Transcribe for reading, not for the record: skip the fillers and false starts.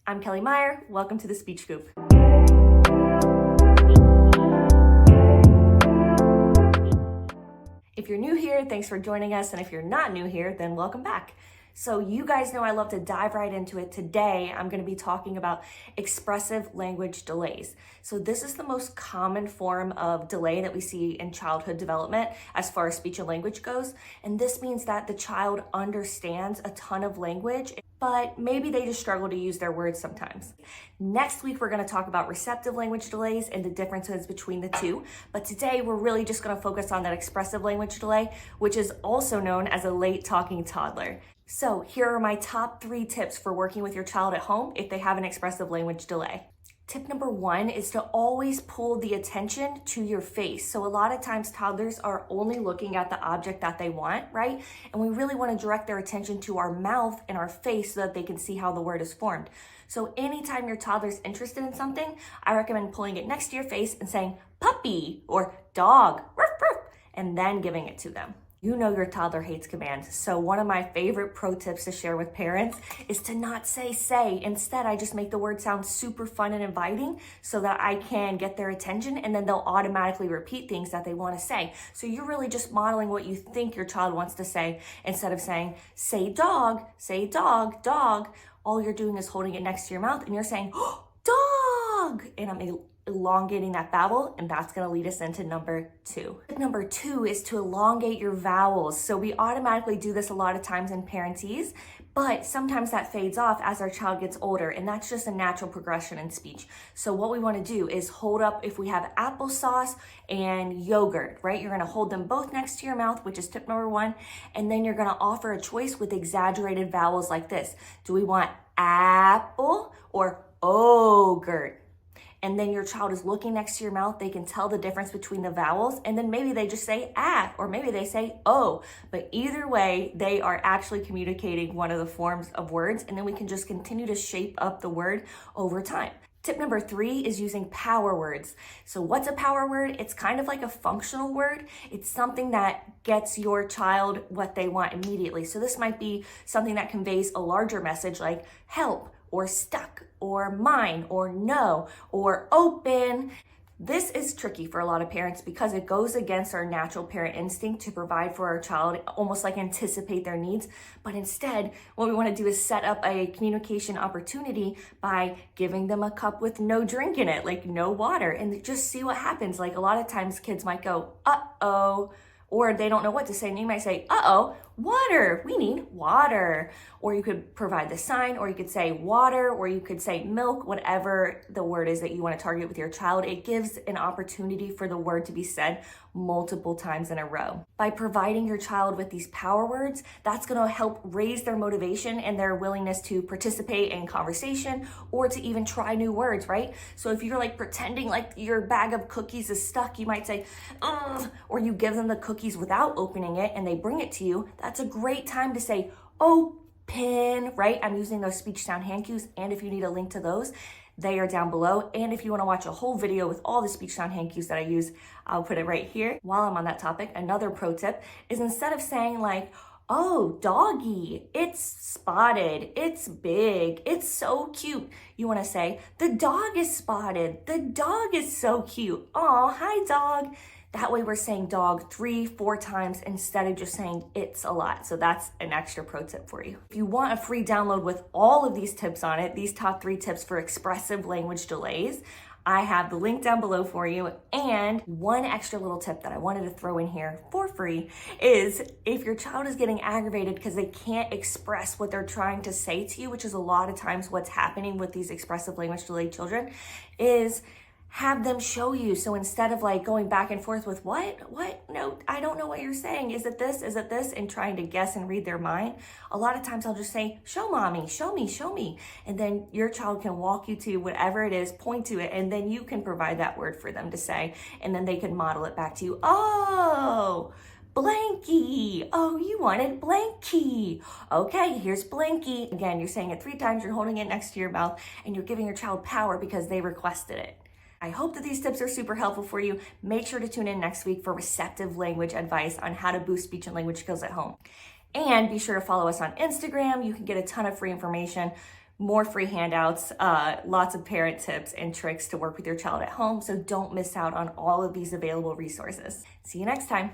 I'm Kelly Meyer. Welcome to the Speech Scoop. If you're new here, thanks for joining us. And if you're not new here, then welcome back. So you guys know I love to dive right into it. Today, I'm going to be talking about expressive language delays. So this is the most common form of delay that we see in childhood development as far as speech and language goes. And this means that the child understands a ton of language, but maybe they just struggle to use their words sometimes. Next week, we're going to talk about receptive language delays and the differences between the two. But today, we're really just going to focus on that expressive language delay, which is also known as a late talking toddler. So here are my top 3 tips for working with your child at home if they have an expressive language delay. Tip number 1 is to always pull the attention to your face. So a lot of times toddlers are only looking at the object that they want, right? And we really want to direct their attention to our mouth and our face so that they can see how the word is formed. So anytime your toddler's interested in something, I recommend pulling it next to your face and saying puppy or dog, ruff, ruff, and then giving it to them. You know your toddler hates commands, so one of my favorite pro tips to share with parents is to not say. Instead, I just make the word sound super fun and inviting so that I can get their attention, and then they'll automatically repeat things that they want to say. So you're really just modeling what you think your child wants to say instead of saying, say dog, dog. All you're doing is holding it next to your mouth and you're saying, oh, dog, and I'm elongating that vowel, and that's going to lead us into number 2. Number 2 is to elongate your vowels. So we automatically do this a lot of times in parentese, but sometimes that fades off as our child gets older, and that's just a natural progression in speech. So what we want to do is hold up, if we have applesauce and yogurt, right? You're going to hold them both next to your mouth, which is tip number 1, and then you're going to offer a choice with exaggerated vowels like this. Do we want apple or ogre? And then your child is looking next to your mouth, they can tell the difference between the vowels, and then maybe they just say ah, or maybe they say oh. But either way, they are actually communicating one of the forms of words, and then we can just continue to shape up the word over time. Tip number 3 is using power words. So what's a power word? It's kind of like a functional word. It's something that gets your child what they want immediately. So this might be something that conveys a larger message like help, or stuck, or mine, or no, or open. This is tricky for a lot of parents because it goes against our natural parent instinct to provide for our child, almost like anticipate their needs. But instead, what we want to do is set up a communication opportunity by giving them a cup with no drink in it, like no water, and just see what happens. Like a lot of times kids might go, uh-oh, or they don't know what to say, and you might say, uh-oh, water, we need water. Or you could provide the sign, or you could say water, or you could say milk, whatever the word is that you want to target with your child. It gives an opportunity for the word to be said multiple times in a row. By providing your child with these power words, that's going to help raise their motivation and their willingness to participate in conversation or to even try new words, right? So if you're like pretending like your bag of cookies is stuck, you might say, ugh, or you give them the cookies without opening it and they bring it to you. That's a great time to say, open, right? I'm using those speech sound hand cues, and if you need a link to those, they are down below. And if you want to watch a whole video with all the speech sound hand cues that I use, I'll put it right here. While I'm on that topic, another pro tip is instead of saying like, oh, doggy, it's spotted, it's big, it's so cute, you want to say, the dog is spotted, the dog is so cute. Oh, hi, dog. That way we're saying dog 3-4 times instead of just saying it's a lot. So that's an extra pro tip for you. If you want a free download with all of these tips on it, these top 3 tips for expressive language delays, I have the link down below for you. And one extra little tip that I wanted to throw in here for free is if your child is getting aggravated because they can't express what they're trying to say to you, which is a lot of times what's happening with these expressive language delayed children, is have them show you. So instead of like going back and forth with what, no, I don't know what you're saying. Is it this? And trying to guess and read their mind. A lot of times I'll just say, show mommy, show me. And then your child can walk you to whatever it is, point to it, and then you can provide that word for them to say. And then they can model it back to you. Oh, blankie. Oh, you wanted blankie. Okay, here's blankie. Again, you're saying it 3 times, you're holding it next to your mouth, and you're giving your child power because they requested it. I hope that these tips are super helpful for you. Make sure to tune in next week for receptive language advice on how to boost speech and language skills at home. And be sure to follow us on Instagram. You can get a ton of free information more free handouts, lots of parent tips and tricks to work with your child at home. So don't miss out on all of these available resources. See you next time.